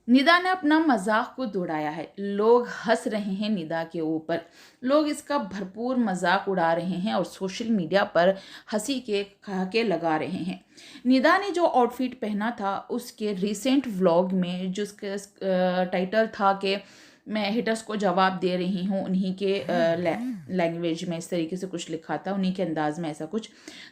निदा ने अपना मजाक को उड़ाया है। लोग हंस रहे हैं निदा के ऊपर, लोग इसका भरपूर मजाक उड़ा रहे हैं और सोशल मीडिया पर हंसी के ठहाके लगा रहे हैं। निदा ने जो आउटफिट पहना था उसके रिसेंट व्लॉग में, जिसके टाइटल था कि मैं हिटर्स को जवाब दे रही हूँ, उन्हीं के लैंग्वेज में इस तरीके से कुछ लिखा था, उन्हीं के अंदाज में ऐसा कुछ।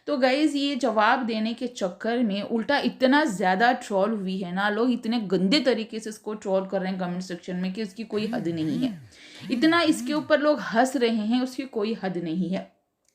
तो गाइज ये जवाब देने के चक्कर में उल्टा इतना ज़्यादा ट्रोल हुई है ना, लोग इतने गंदे तरीके से इसको ट्रोल कर रहे हैं कमेंट सेक्शन में कि उसकी कोई हद नहीं है। इतना इसके ऊपर लोग हंस रहे हैं, उसकी कोई हद नहीं है।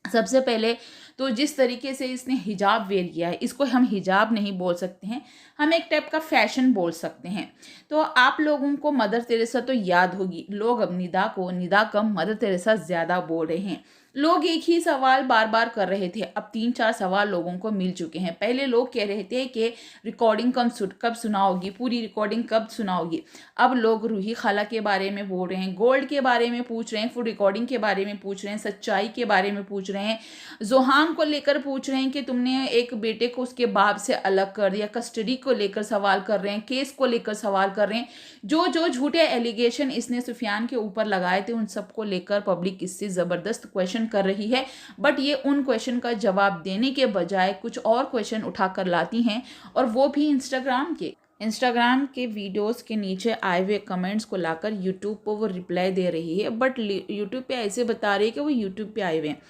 सबसे पहले तो जिस तरीके से इसने हिजाब वेयर किया है, इसको हम हिजाब नहीं बोल सकते हैं, हम एक टाइप का फैशन बोल सकते हैं। तो आप लोगों को मदर तेरेसा तो याद होगी, लोग अब निदा को निदा कम मदर तेरेसा ज़्यादा बोल रहे हैं। लोग एक ही सवाल बार बार कर रहे थे, अब 3-4 सवाल लोगों को मिल चुके हैं। पहले लोग कह रहे थे कि रिकॉर्डिंग कब सुनाओगी, पूरी रिकॉर्डिंग कब सुनाओगी। अब लोग रूही खाला के बारे में बोल रहे हैं, गोल्ड के बारे में पूछ रहे हैं, फुल रिकॉर्डिंग के बारे में पूछ रहे हैं, सच्चाई के बारे में पूछ रहे हैं, जोहान को लेकर पूछ रहे हैं कि तुमने एक बेटे को उसके बाप से अलग कर दिया, कस्टडी को लेकर सवाल कर रहे हैं, केस को लेकर सवाल कर रहे हैं। जो जो झूठे एलिगेशन इसने सुफियान के ऊपर लगाए थे उन सबको लेकर पब्लिक इससे ज़बरदस्त क्वेश्चन कर रही है। बट ये उन क्वेश्चन का जवाब देने के बजाय कुछ और क्वेश्चन उठाकर लाती हैं, और वो भी इंस्टाग्राम के वीडियोस के नीचे आए हुए कमेंट्स को लाकर यूट्यूब पर वो रिप्लाई दे रही है। बट यूट्यूब पे ऐसे बता रही है कि वो यूट्यूब पे आए हुए हैं,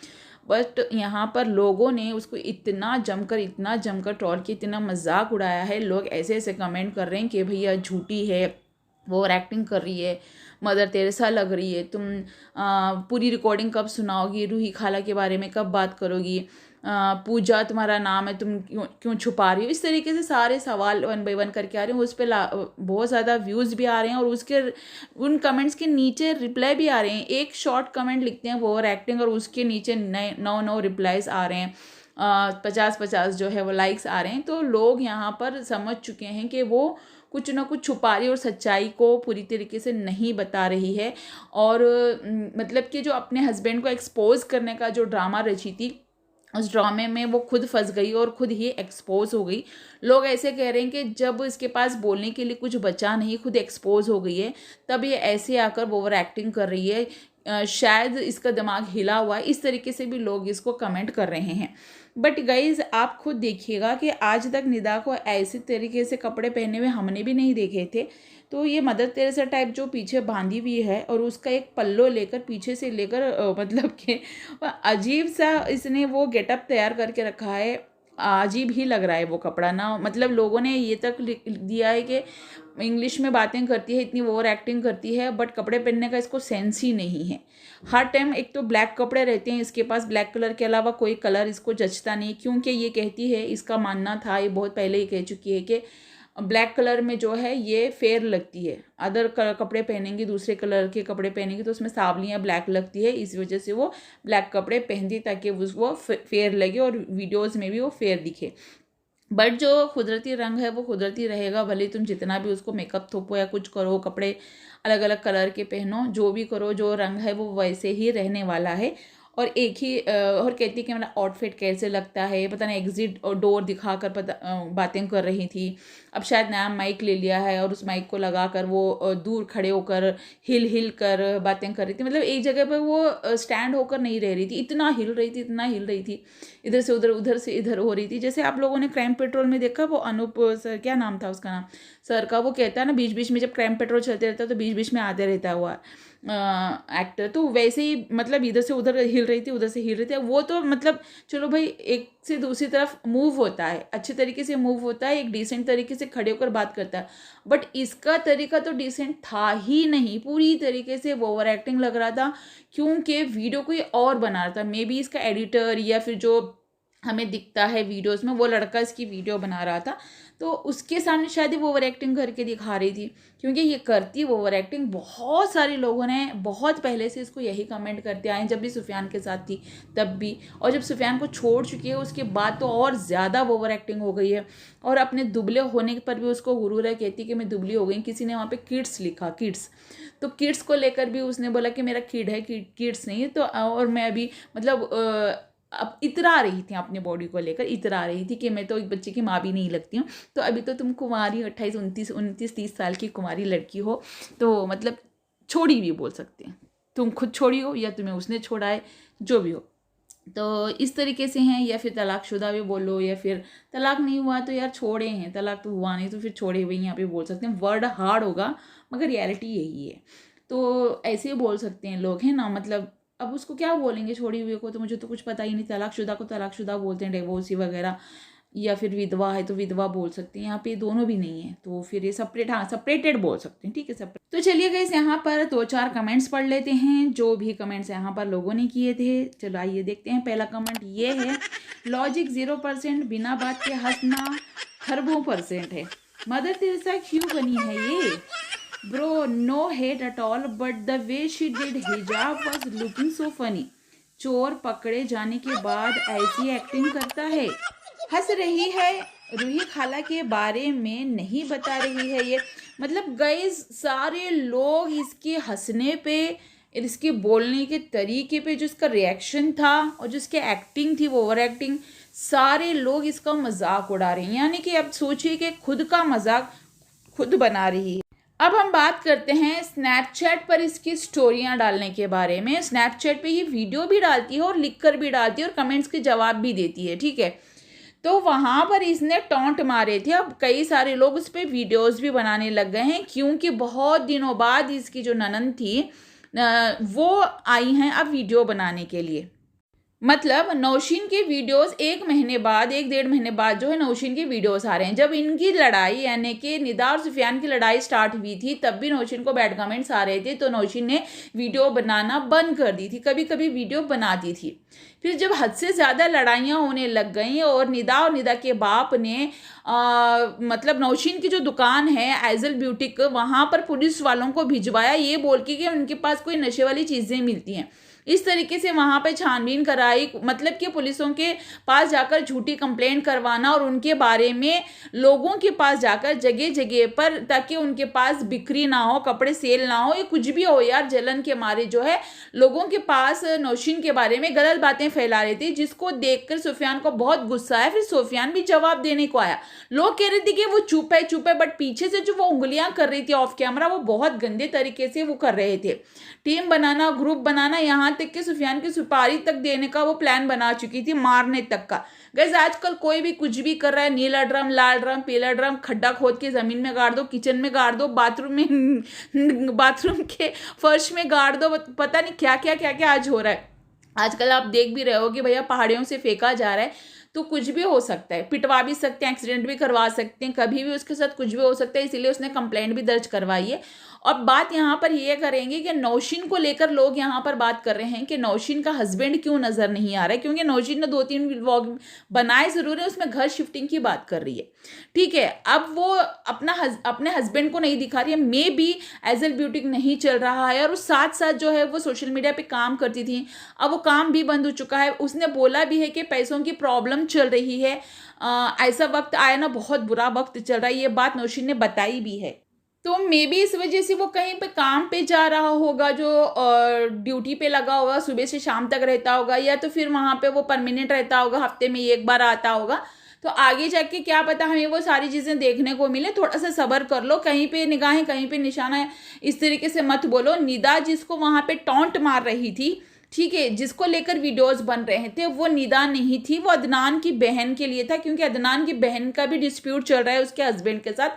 बट यहाँ पर लोगों ने उसको इतना जमकर ट्रोल किया, इतना मजाक उड़ाया है। लोग ऐसे ऐसे कमेंट कर रहे हैं कि भैया झूठी है, वो ओवर एक्टिंग कर रही है, मदर तेरेसा लग रही है, तुम पूरी रिकॉर्डिंग कब सुनाओगी, रूही खाला के बारे में कब बात करोगी, पूजा तुम्हारा नाम है, तुम क्यों क्यों छुपा रही हो। इस तरीके से सारे सवाल 1 बाय 1 करके आ रहे हैं। उस पर बहुत ज़्यादा व्यूज़ भी आ रहे हैं और उसके उन कमेंट्स के नीचे रिप्लाई भी आ रहे हैं। एक शॉर्ट कमेंट लिखते हैं वो ओवर एक्टिंग, और उसके नीचे नए 9 रिप्लाईज आ रहे हैं, 50-50 जो है वो लाइक्स आ रहे हैं। तो लोग यहाँ पर समझ चुके हैं कि वो कुछ ना कुछ छुपा रही है और सच्चाई को पूरी तरीके से नहीं बता रही है। और मतलब कि जो अपने हस्बैंड को एक्सपोज करने का जो ड्रामा रची थी, उस ड्रामे में वो खुद फंस गई और खुद ही एक्सपोज हो गई। लोग ऐसे कह रहे हैं कि जब इसके पास बोलने के लिए कुछ बचा नहीं, खुद एक्सपोज हो गई है, तब ये ऐसे आकर ओवर एक्टिंग कर रही है, शायद इसका दिमाग हिला हुआ है। इस तरीके से भी लोग इसको कमेंट कर रहे हैं। बट गाइज आप खुद देखिएगा कि आज तक निदा को ऐसे तरीके से कपड़े पहने हुए हमने भी नहीं देखे थे। तो ये मदर तेरेसा टाइप जो पीछे बांधी हुई है और उसका एक पल्लो लेकर पीछे से लेकर मतलब कि अजीब सा इसने वो गेटअप तैयार करके रखा है। अजीब ही लग रहा है वो कपड़ा ना, मतलब लोगों ने ये तक लिख दिया है कि इंग्लिश में बातें करती है, इतनी ओवर एक्टिंग करती है, बट कपड़े पहनने का इसको सेंस ही नहीं है। हर टाइम एक तो ब्लैक कपड़े रहते हैं इसके पास, ब्लैक कलर के अलावा कोई कलर इसको जचता नहीं, क्योंकि ये कहती है, इसका मानना था, ये बहुत पहले ही कह चुकी है कि ब्लैक कलर में जो है ये फेयर लगती है, अदर कपड़े पहनेंगे, दूसरे कलर के कपड़े पहनेंगे तो उसमें सावलियाँ ब्लैक लगती है, इस वजह से वो ब्लैक कपड़े पहनती ताकि वो फेयर लगे और वीडियोज़ में भी वो फेयर दिखे। बट जो कुदरती रंग है वो कुदरती रहेगा, भले तुम जितना भी उसको मेकअप थोपो या कुछ करो, कपड़े अलग अलग कलर के पहनो, जो भी करो, जो रंग है वो वैसे ही रहने वाला है। और एक ही और कहती है कि मेरा आउटफिट कैसे लगता है, पता नहीं एग्जिट और डोर दिखाकर बातें कर रही थी। अब शायद नया माइक ले लिया है और उस माइक को लगाकर वो दूर खड़े होकर हिल हिल कर बातें कर रही थी, मतलब एक जगह पर वो स्टैंड होकर नहीं रह रही थी, इतना हिल रही थी, इधर से उधर, उधर से इधर हो रही थी। जैसे आप लोगों ने क्राइम पेट्रोल में देखा, वो अनूप सर, क्या नाम था उसका नाम, सर का, वो कहता है ना बीच बीच में जब क्राइम पेट्रोल चलते रहता है तो बीच बीच में आते रहता है वो एक्टर, तो वैसे ही मतलब इधर से उधर हिल रही थी, उधर से हिल रही थी। वो तो मतलब चलो भाई, एक से दूसरी तरफ मूव होता है, अच्छे तरीके से मूव होता है, एक डिसेंट तरीके से खड़े होकर बात करता है, बट इसका तरीका तो डिसेंट था ही नहीं, पूरी तरीके से वो ओवर एक्टिंग लग रहा था, क्योंकि वीडियो कोई और बना रहा था। मे बी इसका एडिटर या फिर जो हमें दिखता है वीडियोस में वो लड़का इसकी वीडियो बना रहा था, तो उसके सामने शायद ही वो ओवर एक्टिंग करके दिखा रही थी, क्योंकि ये करती वो ओवर एक्टिंग। बहुत सारे लोगों ने बहुत पहले से इसको यही कमेंट करते आए, जब भी सुफियान के साथ थी तब भी, और जब सुफियान को छोड़ चुकी है उसके बाद तो और ज़्यादा वो ओवर एक्टिंग हो गई है। और अपने दुबले होने पर भी उसको गुरूर है, कहती कि मैं दुबली हो गई। किसी ने वहाँ पे किड्स लिखा, किड्स, तो किड्स को लेकर भी उसने बोला कि मेरा किड है, किड्स नहीं है। तो और मैं अभी मतलब अब इतरा रही थी अपने बॉडी को लेकर, इतरा रही थी कि मैं तो एक बच्चे की माँ भी नहीं लगती हूँ। तो अभी तो तुम कुंवारी 28 29 30 साल की कुंवारी लड़की हो, तो मतलब छोड़ी भी बोल सकते हैं, तुम खुद छोड़ी हो या तुम्हें उसने छोड़ा है, जो भी हो। तो इस तरीके से हैं, या फिर तलाकशुदा भी बोलो, या फिर तलाक नहीं हुआ तो यार छोड़े हैं, तलाक तो हुआ नहीं तो फिर छोड़े हुए यहाँ पे बोल सकते हैं। वर्ड हार्ड होगा मगर रियलिटी यही है, तो ऐसे बोल सकते हैं लोग, है ना। मतलब अब उसको क्या बोलेंगे छोड़ी हुए को, तो मुझे तो कुछ पता ही नहीं। तलाकशुदा को तलाकशुदा बोलते हैं, डिवोर्सी वगैरह, या फिर विधवा है तो विधवा बोल सकते हैं। यहाँ पे दोनों भी नहीं है, तो फिर ये सेपरेट, हाँ सेपरेटेड बोल सकते हैं, ठीक है सेपरेट। तो चलिए गाइस, यहाँ पर 2-4 कमेंट्स पढ़ लेते हैं, जो भी कमेंट्स यहाँ पर लोगों ने किए थे। चलो आइए देखते हैं। पहला कमेंट ये है, लॉजिक 0%, बिना बात के हंसना खरबों % है। मदर तेरेसा क्यों बनी है ये? Bro no hate at all, but the way she did हिजाब वाज लुकिंग सो फनी। चोर पकड़े जाने के बाद ऐसी एक्टिंग करता है। हंस रही है, रूही खाला के बारे में नहीं बता रही है ये। मतलब गाइस सारे लोग इसके हंसने पे, इसके बोलने के तरीके पे, जो इसका रिएक्शन था और जो इसकी एक्टिंग थी वो ओवर एक्टिंग, सारे लोग इसका मजाक उड़ा रहे हैं। यानी कि अब सोचिए कि खुद का मजाक खुद बना रही है। अब हम बात करते हैं स्नैपचैट पर इसकी स्टोरियां डालने के बारे में। स्नैपचैट पे ये वीडियो भी डालती है और लिख कर भी डालती है और कमेंट्स के जवाब भी देती है, ठीक है। तो वहाँ पर इसने टॉन्ट मारे थे। अब कई सारे लोग उस पर वीडियोज़ भी बनाने लग गए हैं, क्योंकि बहुत दिनों बाद इसकी जो ननद थी वो आई हैं अब वीडियो बनाने के लिए। मतलब नौशीन के वीडियोस 1 बाद 1-1.5 महीने बाद जो है नौशीन के वीडियोस आ रहे हैं। जब इनकी लड़ाई यानी कि निदा और सुफियान की लड़ाई स्टार्ट हुई थी, तब भी नौशीन को बैड कमेंट्स आ रहे थे, तो नौशीन ने वीडियो बनाना बंद कर दी थी। कभी कभी वीडियो बनाती थी, फिर जब हद से ज़्यादा लड़ाइयाँ होने लग गई और निदा के बाप ने मतलब नौशीन की जो दुकान है एजल ब्यूटिक, वहाँ पर पुलिस वालों को भिजवाया, ये बोल के कि उनके पास कोई नशे वाली चीज़ें मिलती हैं। इस तरीके से वहाँ पे छानबीन कराई, मतलब कि पुलिसों के पास जाकर झूठी कंप्लेंट करवाना और उनके बारे में लोगों के पास जाकर जगह जगह पर, ताकि उनके पास बिक्री ना हो, कपड़े सेल ना हो, ये कुछ भी हो यार, जलन के मारे जो है लोगों के पास नौशीन के बारे में गलत बातें फैला रही थी, जिसको देखकर सुफियान को बहुत गुस्सा आया। फिर सुफियान भी जवाब देने को आया। लोग कह रहे थे कि वो चुप है, बट पीछे से जो वो उंगलियां कर रही थी ऑफ कैमरा, वो बहुत गंदे तरीके से वो कर रहे थे। टीम बनाना, ग्रुप बनाना, यहाँ तक कि सुफियान की सुपारी तक देने का वो प्लान बना चुकी थी, मारने तक का। गाइस आजकल कोई भी कुछ भी कर रहा है, नीला ड्रम, लाल ड्रम, पीला ड्रम, खड्डा खोद के जमीन में गाड़ दो, किचन में गाड़ दो, बाथरूम के फर्श में गाड़ दो, पता नहीं क्या क्या आज हो रहा है। आजकल आप देख भी रहे हो कि भैया पहाड़ियों से फेंका जा रहा है, तो कुछ भी हो सकता है, पिटवा भी सकते हैं, एक्सीडेंट भी करवा सकते हैं, कभी भी उसके साथ कुछ भी हो सकता है, इसीलिए उसने कंप्लेंट भी दर्ज करवाई है। और बात यहाँ पर ये करेंगे कि नौशीन को लेकर लोग यहाँ पर बात कर रहे हैं कि नौशीन का हस्बैंड क्यों नजर नहीं आ रहा है, क्योंकि नौशीन ने 2-3 व्लॉग बनाए जरूर है, उसमें घर शिफ्टिंग की बात कर रही है, ठीक है। अब वो अपने हस्बैंड को नहीं दिखा रही है, मे बी एजल ब्यूटिक नहीं चल रहा है, और उस साथ साथ जो है वो सोशल मीडिया पे काम करती थी, अब वो काम भी बंद हो चुका है। उसने बोला भी है कि पैसों की प्रॉब्लम चल रही है, ऐसा वक्त आया ना, बहुत बुरा वक्त चल रहा है, ये बात नौशीन ने बताई भी है। तो मे बी इस वजह से वो कहीं पे काम पे जा रहा होगा, जो ड्यूटी पे लगा होगा, सुबह से शाम तक रहता होगा, या तो फिर वहाँ पे वो परमानेंट रहता होगा, हफ्ते में 1 बार आता होगा। तो आगे जाके क्या पता हमें वो सारी चीज़ें देखने को मिले। थोड़ा सा सब्र कर लो, कहीं पे निगाहें कहीं पे निशाना है, इस तरीके से मत बोलो। निदा जिसको वहाँ पे टॉन्ट मार रही थी, ठीक है, जिसको लेकर वीडियोस बन रहे थे, वो निदा नहीं थी, वो अदनान की बहन के लिए था, क्योंकि अदनान की बहन का भी डिस्प्यूट चल रहा है उसके हस्बैंड के साथ।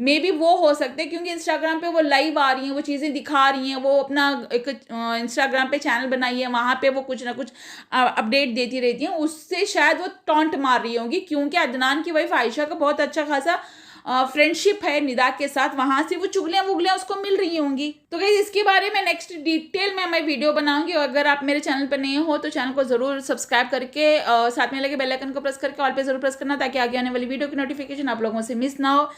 मे बी वो हो सकते हैं, क्योंकि इंस्टाग्राम पे वो लाइव आ रही हैं, वो चीज़ें दिखा रही हैं, वो अपना एक इंस्टाग्राम पे चैनल बनाई है, वहाँ पे वो कुछ ना कुछ अपडेट देती रहती हैं, उससे शायद वो टॉन्ट मार रही होंगी, क्योंकि अदनान की वाइफ आयशा का बहुत अच्छा खासा फ्रेंडशिप है निदा के साथ, वहां से वो चुगलियां वुगलियां उसको मिल रही होंगी। तो गाइस इसके बारे में नेक्स्ट डिटेल में मैं वीडियो बनाऊंगी, और अगर आप मेरे चैनल पर नए हो तो चैनल को जरूर सब्सक्राइब करके साथ में लगे बेल आइकन को प्रेस करके ऑल पे जरूर प्रेस करना, ताकि आगे आने वाली वीडियो की नोटिफिकेशन आप लोगों से मिस ना हो।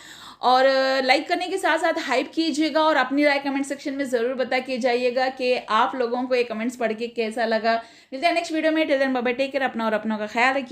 और लाइक करने के साथ साथ हाइप कीजिएगा, और अपनी राय कमेंट सेक्शन में जरूर बता के जाइएगा कि आप लोगों को ये कमेंट्स पढ़ के कैसा लगा। मिलते हैं नेक्स्ट वीडियो में, till then bye bye, take care, अपना और अपनों का ख्याल रखिए।